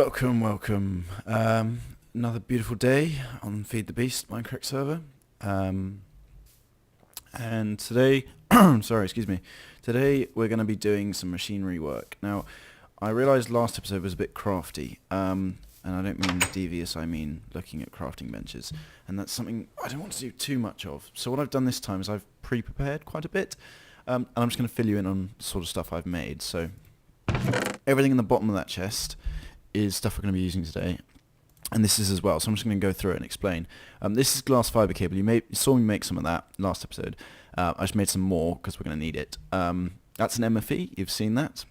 Welcome. Another beautiful day on Feed the Beast mindcrack server. And today, today we're going to be doing some machinery work. Now, I realised last episode was a bit crafty, and I don't mean devious, I mean looking at crafting benches. And that's something I don't want to do too much of. So what I've done this time is I've pre-prepared quite a bit, and I'm just going to fill you in on sort of stuff I've made. So everything in the bottom of that chest is stuff we're going to be using today, and this is as well, so I'm just going to go through it and explain. This is glass fibre cable. You saw me make some of that last episode. I just made some more because we're going to need it. That's an MFE, you've seen that.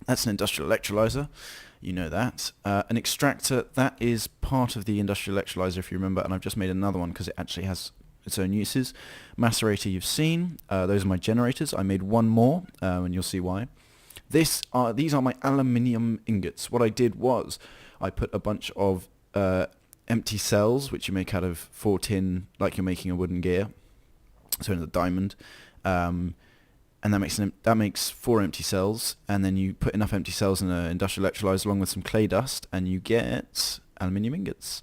That's an industrial electrolyzer, you know that. An extractor, that is part of the industrial electrolyzer if you remember, and I've just made another one because it actually has its own uses. Macerator you've seen, those are my generators. I made one more, and you'll see why. These are my aluminium ingots. What I did was I put a bunch of empty cells, which you make out of 4 tin, like you're making a wooden gear, so in the diamond, and that makes 4 empty cells, and then you put enough empty cells in an industrial electrolyzer along with some clay dust, and you get aluminium ingots.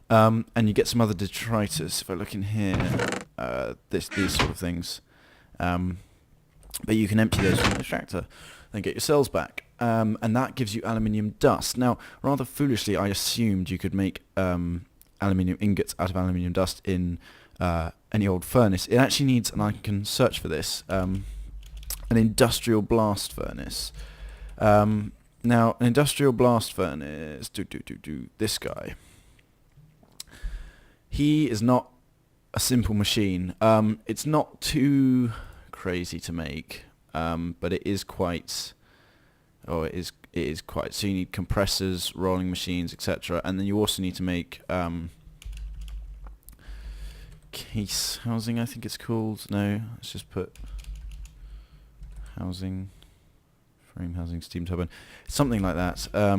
And you get some other detritus. If I look in here, these sort of things, but you can empty those from the extractor. Then get your cells back, and that gives you aluminium dust. Now, rather foolishly, I assumed you could make aluminium ingots out of aluminium dust in any old furnace. It actually needs, and I can search for this, an industrial blast furnace. Now, an industrial blast furnace, this guy. He is not a simple machine. It's not too crazy to make. But it is quite, it is quite, so you need compressors, rolling machines, etc. And then you also need to make case housing, I think it's called. No, let's just put housing, frame housing, steam turbine, something like that. I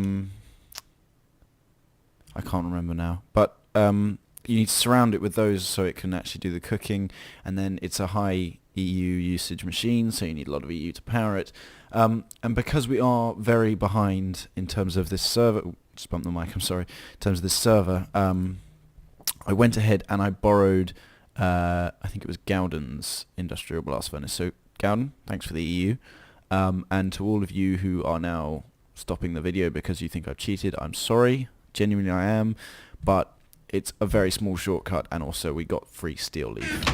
can't remember now, but you need to surround it with those so it can actually do the cooking, and then it's a high EU usage machine, so you need a lot of EU to power it. And because we are very behind in terms of this server, just bump the mic, I'm sorry, in terms of this server, I went ahead and I borrowed, I think it was Gowden's industrial blast furnace. So Gowden, thanks for the EU. And to all of you who are now stopping the video because you think I've cheated, I'm sorry, genuinely I am, but it's a very small shortcut, and also we got free steel leaf.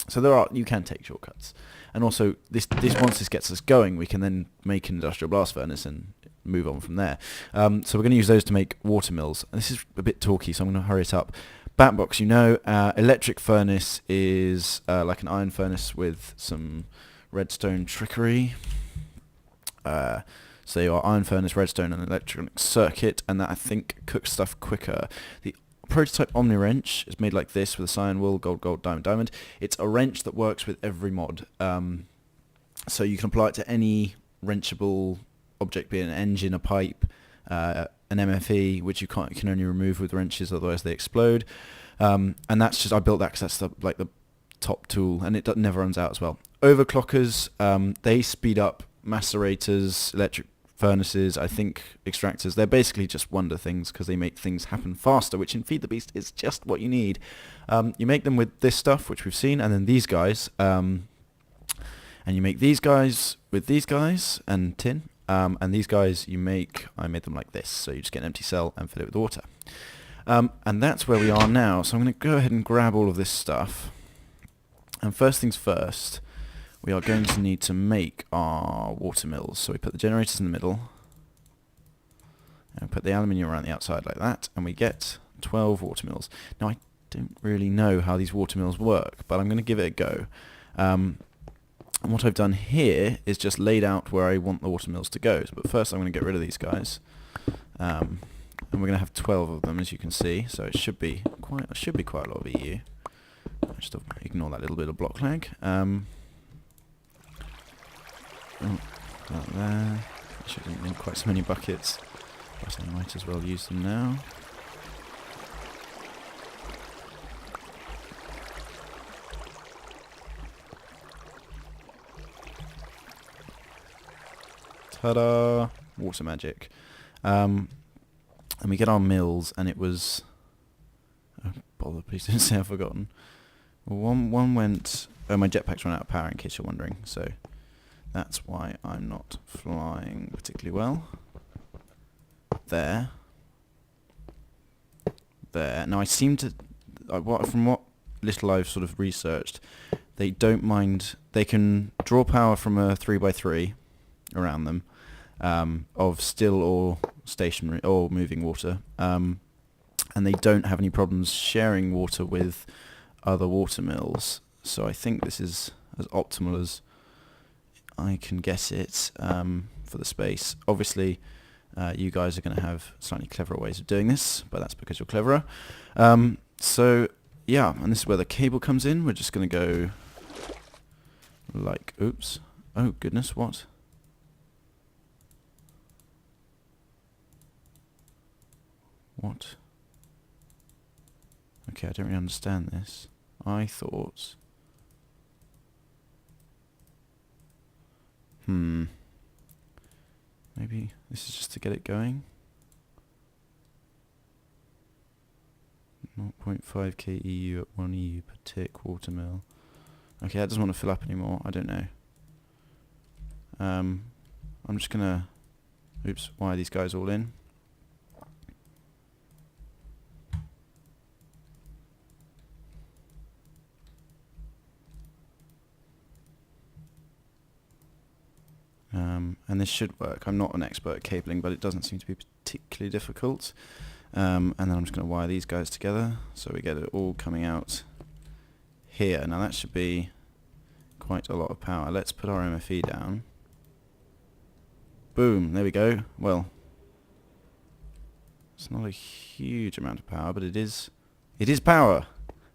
So you can take shortcuts, and also this once this gets us going, we can then make an industrial blast furnace and move on from there. So we're going to use those to make water mills. And this is a bit talky, so I'm going to hurry it up. Batbox, electric furnace is like an iron furnace with some redstone trickery. So your iron furnace, redstone, and electronic circuit, and that I think cooks stuff quicker. The prototype Omni wrench is made like this with a cyan wool, gold, diamond. It's a wrench that works with every mod. So you can apply it to any wrenchable object, be it an engine, a pipe, an MFE, which you can only remove with wrenches, otherwise they explode. And that's just, I built that because that's the top tool, and it never runs out as well. Overclockers, they speed up macerators, electric furnaces, I think extractors. They're basically just wonder things because they make things happen faster, which in Feed the Beast is just what you need. You make them with this stuff, which we've seen, and then these guys, and you make these guys with these guys and tin, and these guys I made them like this, so you just get an empty cell and fill it with water. And that's where we are now, so I'm going to go ahead and grab all of this stuff, and first things first, we are going to need to make our water mills. So we put the generators in the middle, and we put the aluminium around the outside like that, and we get 12 water mills. Now I don't really know how these water mills work, but I'm going to give it a go. And what I've done here is just laid out where I want the water mills to go. But first I'm going to get rid of these guys, and we're going to have 12 of them, as you can see. So it should be quite a lot of EU. Just ignore that little bit of block lag. Not there. I shouldn't need quite so many buckets, but I might as well use them now. Ta-da! Water magic. And we get our mills, and it was... Oh, bother, please don't say I've forgotten. Well, one went... Oh, my jetpack's run out of power, in case you're wondering, so that's why I'm not flying particularly well. There. There. Now, I seem to... from what little I've sort of researched, they don't mind... They can draw power from a 3x3 around them, of still or stationary or moving water, and they don't have any problems sharing water with other water mills. So I think this is as optimal as I can get it for the space. Obviously, you guys are going to have slightly cleverer ways of doing this, but that's because you're cleverer. So yeah, and this is where the cable comes in. We're just going to go like, oops, oh goodness, what? What? Okay, I don't really understand this. I thought... Maybe this is just to get it going? 0.5 k EU at 1 EU per tick watermill. Okay, that doesn't want to fill up anymore. I don't know. I'm just gonna... Oops, why are these guys all in? And this should work. I'm not an expert at cabling, but it doesn't seem to be particularly difficult. And then I'm just going to wire these guys together so we get it all coming out here. Now that should be quite a lot of power. Let's put our MFE down. Boom, there we go. Well, it's not a huge amount of power, but it is power,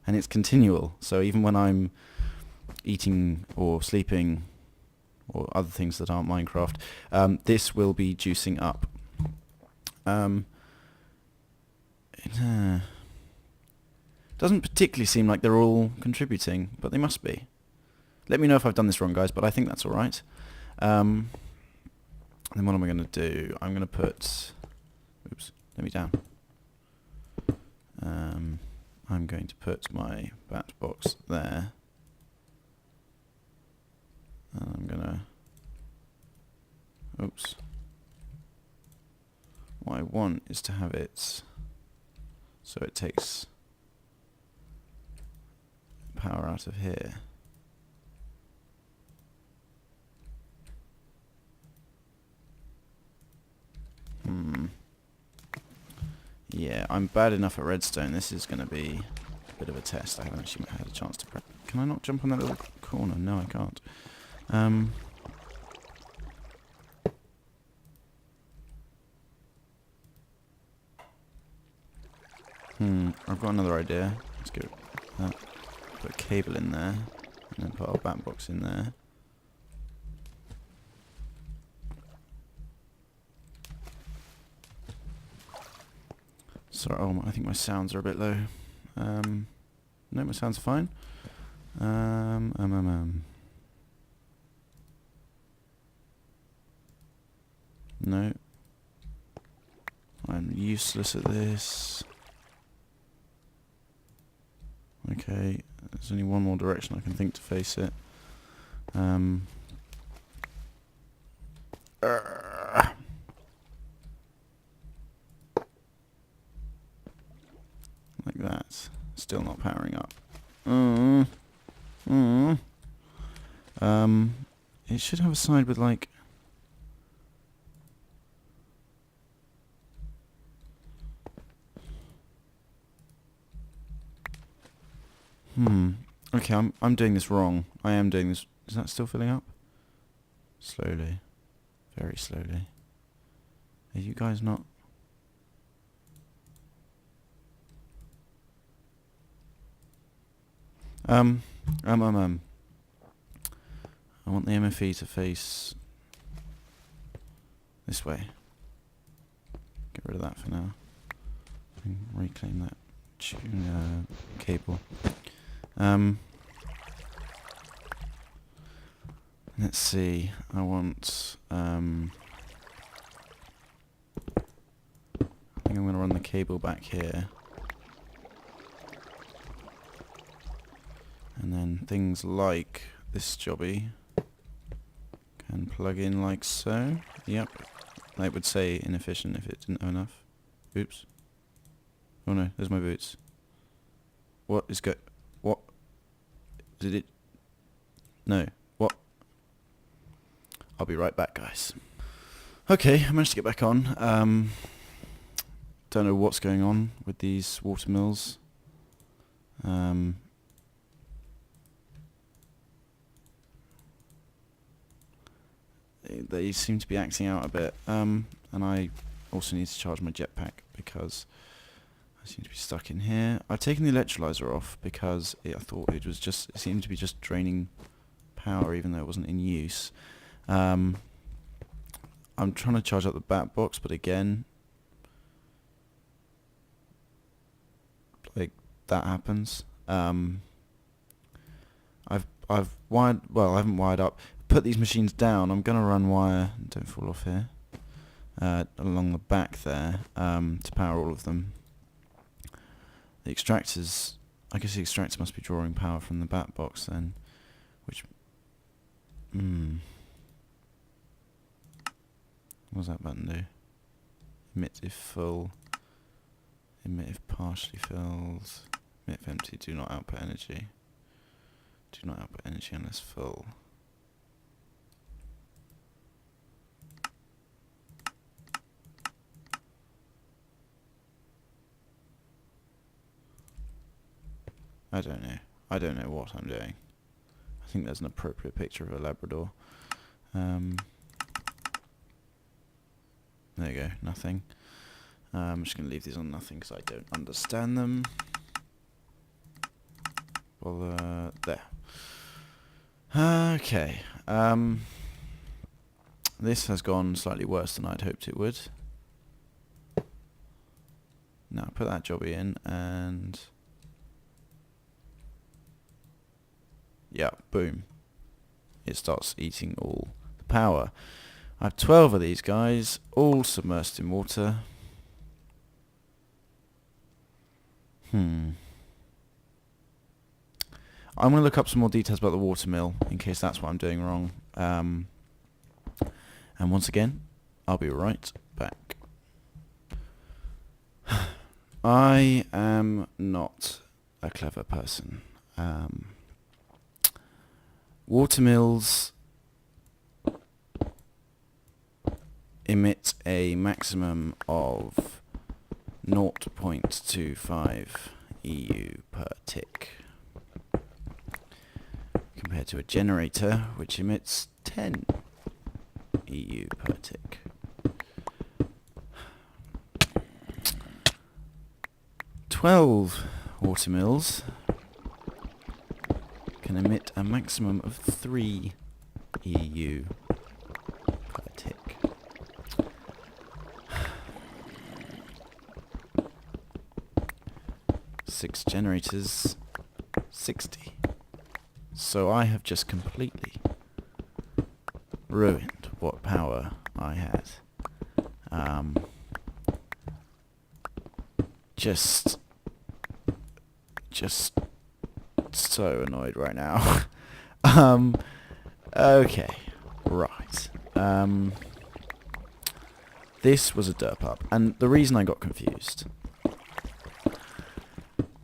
and it's continual. So even when I'm eating or sleeping or other things that aren't Minecraft, this will be juicing up. It doesn't particularly seem like they're all contributing, but they must be. Let me know if I've done this wrong, guys, but I think that's alright. Then what am I going to do? I'm going to put... Oops, let me down. I'm going to put my bat box there. I'm gonna... Oops. What I want is to have it so it takes power out of here. Yeah, I'm bad enough at redstone. This is going to be a bit of a test. I haven't actually had a chance to prep. Can I not jump on that little corner? No, I can't. I've got another idea. Let's go put a cable in there, and then put our bat box in there. Sorry, I think my sounds are a bit low. No, my sounds are fine. No. I'm useless at this. Okay, there's only one more direction I can think to face it. Like that. Still not powering up. It should have a side with like... Okay, I'm doing this wrong. I am doing this... Is that still filling up? Slowly. Very slowly. Are you guys not... I want the MFE to face this way. Get rid of that for now. And reclaim that cable. Let's see. I want cable back here. And then things like this jobby can plug in like so. Yep. It would say inefficient if it didn't have enough. Oops. Oh no, there's my boots. What is what? Did it? No. What? I'll be right back, guys. Okay, I managed to get back on. Don't know what's going on with these water mills. They seem to be acting out a bit. And I also need to charge my jetpack because I seem to be stuck in here. I've taken the electrolyzer off because I thought it seemed to be just draining power even though it wasn't in use. I'm trying to charge up the bat box, but again, like that happens. I've wired, well, I haven't wired up. Put these machines down. I'm gonna run wire. Don't fall off here. Along the back there to power all of them. The extractors. I guess the extractor must be drawing power from the bat box then, which. What does that button do? Emit if full. Emit if partially filled. Emit if empty. Do not output energy. Do not output energy unless full. I don't know. I don't know what I'm doing. I think there's an appropriate picture of a Labrador. There you go, nothing. I'm just going to leave these on nothing because I don't understand them. Well, there. Okay. This has gone slightly worse than I'd hoped it would. Now, put that jobby in and... yeah, boom. It starts eating all the power. I have 12 of these guys, all submersed in water. I'm going to look up some more details about the water mill, in case that's what I'm doing wrong. And once again, I'll be right back. I am not a clever person. Water mills emit a maximum of 0.25 EU per tick, compared to a generator which emits 10 EU per tick. Twelve water mills can emit a maximum of 3 EU per tick. Six generators, 60. So I have just completely ruined what power I had. Just so annoyed right now. Okay, right. This was a derp up, and the reason I got confused.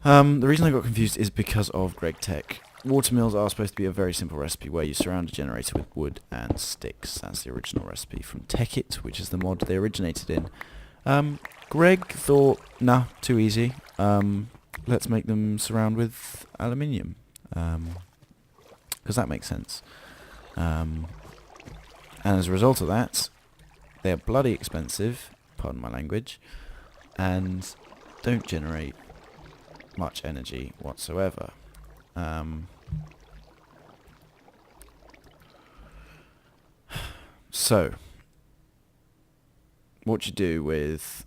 Is because of Greg Tech. Water mills are supposed to be a very simple recipe where you surround a generator with wood and sticks. That's the original recipe from TechIt, which is the mod they originated in. Greg thought, nah, too easy. Let's make them surround with aluminium. Because that makes sense. And as a result of that, they're bloody expensive, pardon my language, and don't generate much energy whatsoever. So, what you do with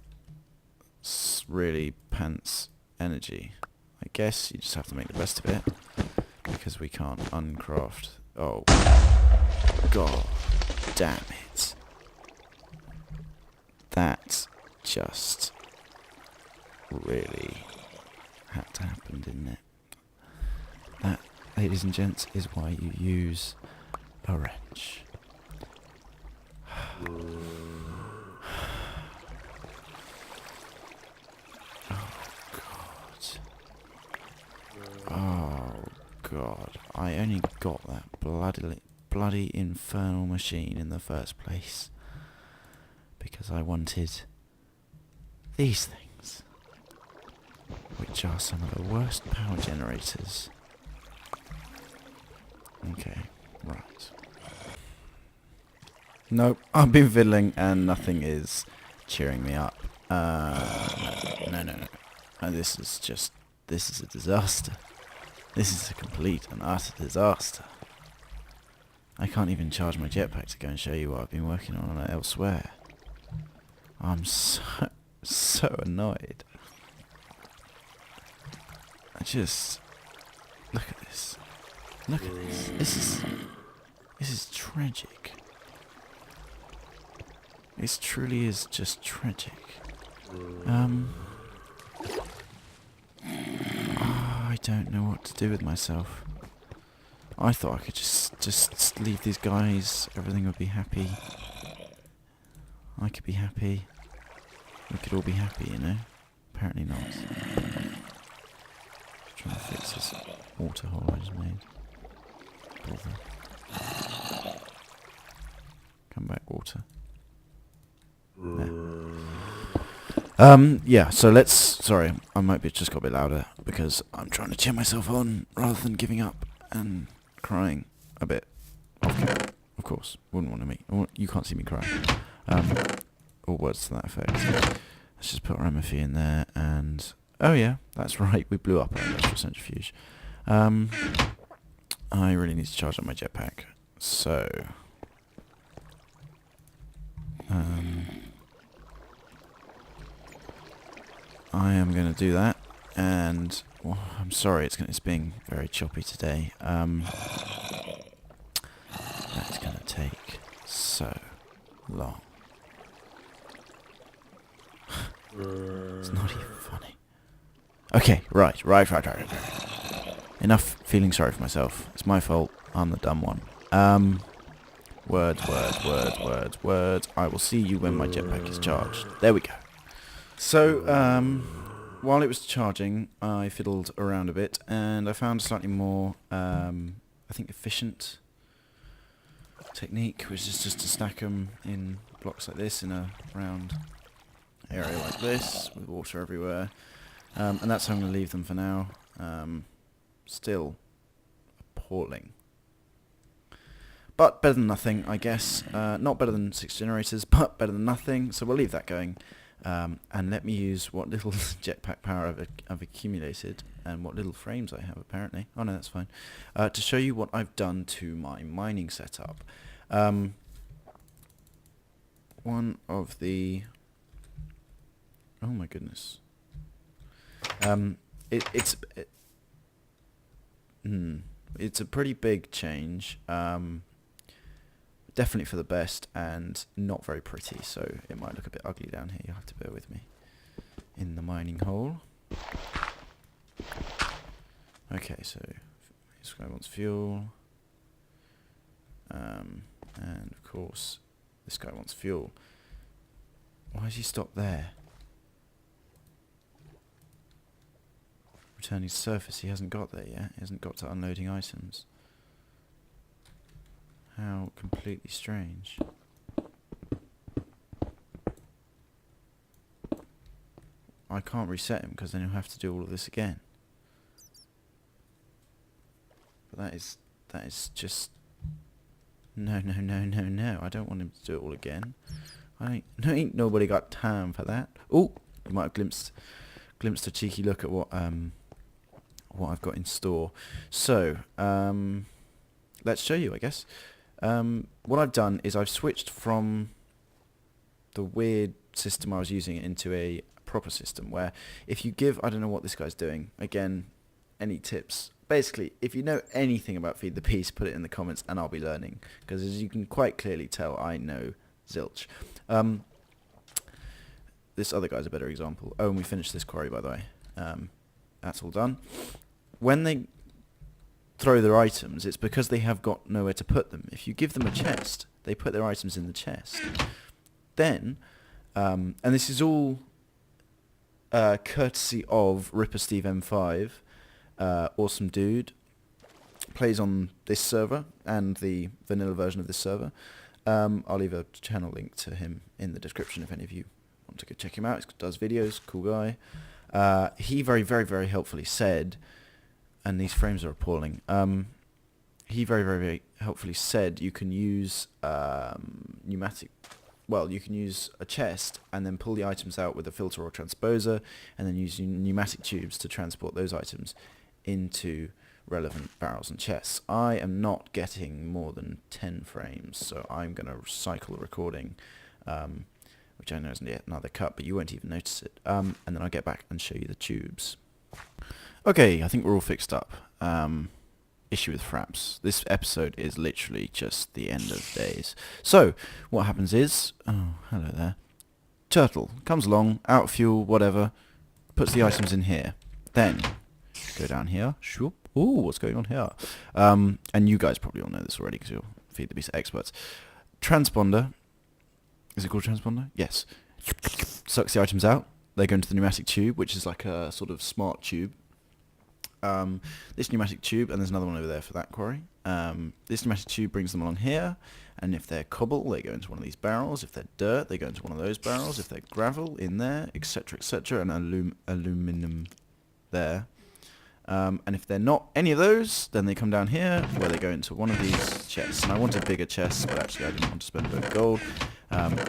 really pants energy? I guess you just have to make the best of it, because we can't uncraft. Oh, god damn it. That just really had to happen, didn't it? That, ladies and gents, is why you use a wrench. Oh God, I only got that bloody infernal machine in the first place because I wanted these things, which are some of the worst power generators. Okay, right. Nope, I've been fiddling and nothing is cheering me up. No. This is a disaster. This is a complete and utter disaster. I can't even charge my jetpack to go and show you what I've been working on elsewhere. I'm so annoyed. Look at this. Look at this. This is tragic. This truly is just tragic. I don't know what to do with myself. I thought I could just leave these guys, everything would be happy. I could be happy. We could all be happy, you know? Apparently not. Just trying to fix this water hole I just made. Bother. Come back, water. Yeah, so sorry, I might be just got a bit louder because I'm trying to cheer myself on rather than giving up and crying a bit. Okay, of course, wouldn't want to make, you can't see me crying. Or words to that effect. Let's just put our MFE in there and, oh yeah, that's right, we blew up our industrial centrifuge. I really need to charge up my jetpack, so... I am going to do that, and well, I'm sorry it's being very choppy today. That is going to take so long. It's not even funny. Okay, right. Enough feeling sorry for myself. It's my fault. I'm the dumb one. Words. I will see you when my jetpack is charged. There we go. So, while it was charging, I fiddled around a bit, and I found a slightly more, I think, efficient technique, which is just to stack them in blocks like this in a round area like this, with water everywhere. And that's how I'm going to leave them for now. Still appalling. But better than nothing, I guess. Not better than 6 generators, but better than nothing, so we'll leave that going. And let me use what little jetpack power I've accumulated and what little frames I have apparently. Oh no, that's fine. To show you what I've done to my mining setup. One of the... Oh my goodness. It's a pretty big change. Definitely for the best and not very pretty, so it might look a bit ugly down here. You'll have to bear with me. In the mining hole. Okay, so this guy wants fuel. And of course, this guy wants fuel. Why has he stopped there? Returning to surface, he hasn't got there yet. He hasn't got to unloading items. How completely strange. I can't reset him because then he'll have to do all of this again. But that is just... No. I don't want him to do it all again. Ain't nobody got time for that. Oh, you might have glimpsed a cheeky look at what I've got in store. So, let's show you, I guess. What I've done is I've switched from the weird system I was using into a proper system where if you give, I don't know what this guy's doing, again, any tips. Basically, if you know anything about Feed the Beast, put it in the comments and I'll be learning. Because as you can quite clearly tell, I know zilch. this other guy's a better example. Oh, and we finished this quarry, by the way. That's all done. When they throw their items, it's because they have got nowhere to put them. If you give them a chest, they put their items in the chest. Then, and this is all courtesy of Ripper Steve M5, awesome dude, plays on this server and the vanilla version of this server. I'll leave a channel link to him in the description if any of you want to go check him out. He does videos, cool guy. He very, very, very helpfully said, and these frames are appalling, he very, very, very helpfully said you can use you can use a chest and then pull the items out with a filter or transposer, and then use pneumatic tubes to transport those items into relevant barrels and chests. I am not getting more than 10 frames, so I'm going to cycle the recording, which I know isn't yet another cut, but you won't even notice it. And then I'll get back and show you the tubes. Okay, I think we're all fixed up. Issue with fraps. This episode is literally just the end of days. So, what happens is... Oh, hello there. Turtle comes along, out of fuel, whatever, puts the items in here. Then, go down here. Shoop. Ooh, what's going on here? And you guys probably all know this already because you're Feed the Beast experts. Transponder. Is it called transponder? Yes. Sucks the items out. They go into the pneumatic tube, which is like a sort of smart tube. This pneumatic tube, and there's another one over there for that quarry. This pneumatic tube brings them along here, and if they're cobble, they go into one of these barrels. If they're dirt, they go into one of those barrels. If they're gravel, in there, etc., etc., and aluminum there. And if they're not any of those, then they come down here, where they go into one of these chests. And I wanted bigger chests, but actually I didn't want to spend a bit of gold.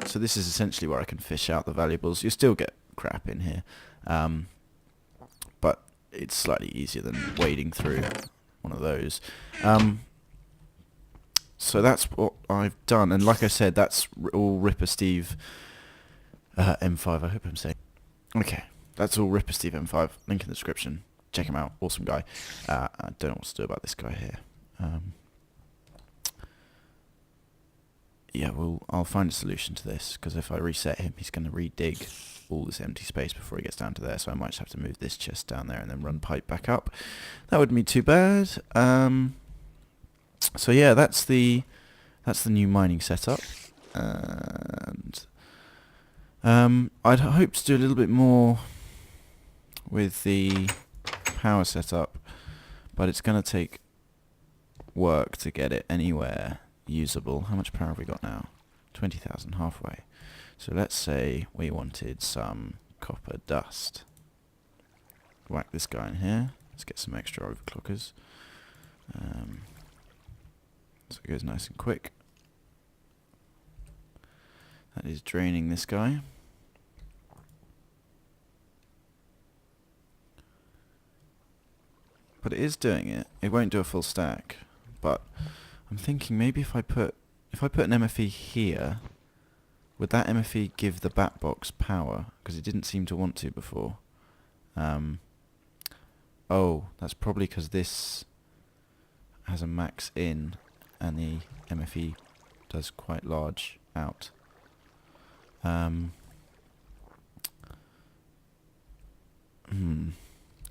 So this is essentially where I can fish out the valuables. You still get crap in here, but it's slightly easier than wading through one of those. So that's what I've done, and like I said, that's all Ripper Steve M5. I hope I'm saying. Okay, that's all Ripper Steve M5. Link in the description. Check him out. Awesome guy. I don't know what to do about this guy here. Yeah, well, I'll find a solution to this, because if I reset him, he's going to re-dig all this empty space before he gets down to there, so I might just have to move this chest down there and then run pipe back up. That wouldn't be too bad. So yeah, that's the new mining setup, and I'd hope to do a little bit more with the power setup, but it's going to take work to get it anywhere usable. How much power have we got now? 20,000, halfway. So let's say we wanted some copper dust. Whack this guy in here. Let's get some extra overclockers. So it goes nice and quick. That is draining this guy. But it is doing it. It won't do a full stack. But I'm thinking maybe if I put an MFE here, would that MFE give the bat box power? Because it didn't seem to want to before. Oh, that's probably because this has a max in and the MFE does quite large out.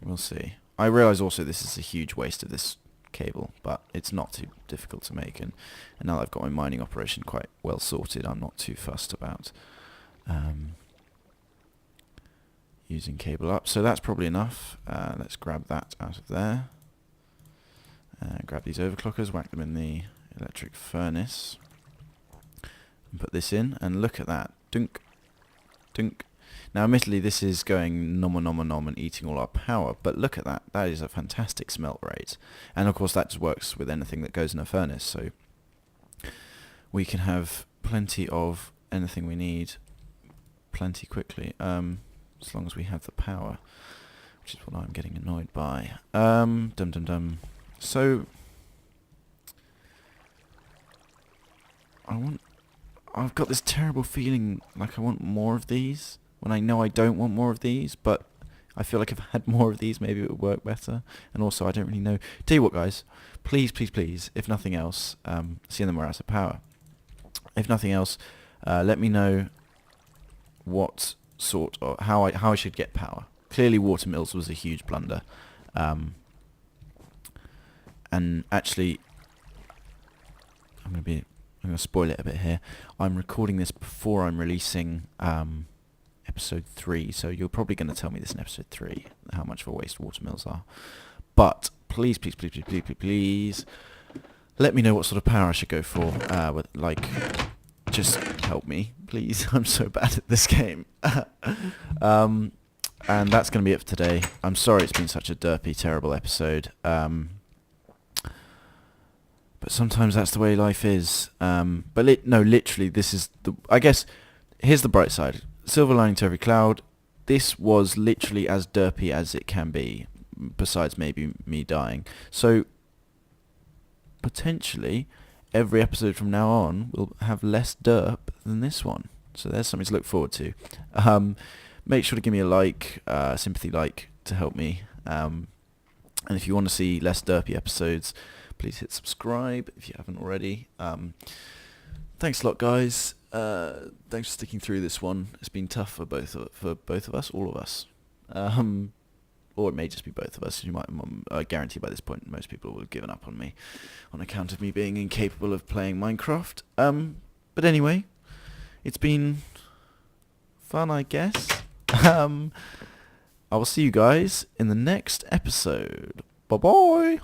We'll see. I realise also this is a huge waste of this cable, but it's not too difficult to make, and now that I've got my mining operation quite well sorted, I'm not too fussed about using cable up. So that's probably enough. Let's grab that out of there. Grab these overclockers, whack them in the electric furnace, and put this in, and look at that. Dunk, dunk. Now admittedly this is going nom and eating all our power, but look at that. That is a fantastic smelt rate. And of course that just works with anything that goes in a furnace, so we can have plenty of anything we need plenty quickly, as long as we have the power, which is what I'm getting annoyed by. So I've got this terrible feeling like I want more of these, when I know I don't want more of these, but I feel like if I had more of these, maybe it would work better. And also, I don't really know. Tell you what, guys, please, please, please, if nothing else, seeing them we're out of power, if nothing else, let me know what sort of how I should get power. Clearly, water mills was a huge blunder, and actually, I'm gonna spoil it a bit here. I'm recording this before I'm releasing episode 3, so you're probably going to tell me this in episode 3 how much of a waste water mills are. But please, let me know what sort of power I should go for. Just help me, please. I'm so bad at this game. And that's going to be it for today. I'm sorry it's been such a derpy, terrible episode. But sometimes that's the way life is. Literally, this is I guess, here's the bright side. Silver lining to every cloud. This was literally as derpy as it can be, besides maybe me dying. So, potentially, every episode from now on will have less derp than this one. So there's something to look forward to. Make sure to give me a like, sympathy like, to help me. And if you want to see less derpy episodes, please hit subscribe if you haven't already. Thanks a lot, guys. Thanks for sticking through this one. It's been tough for both of us, all of us. Or it may just be both of us. I guarantee by this point most people will have given up on me on account of me being incapable of playing Minecraft. But anyway, it's been fun, I guess. I will see you guys in the next episode. Bye-bye.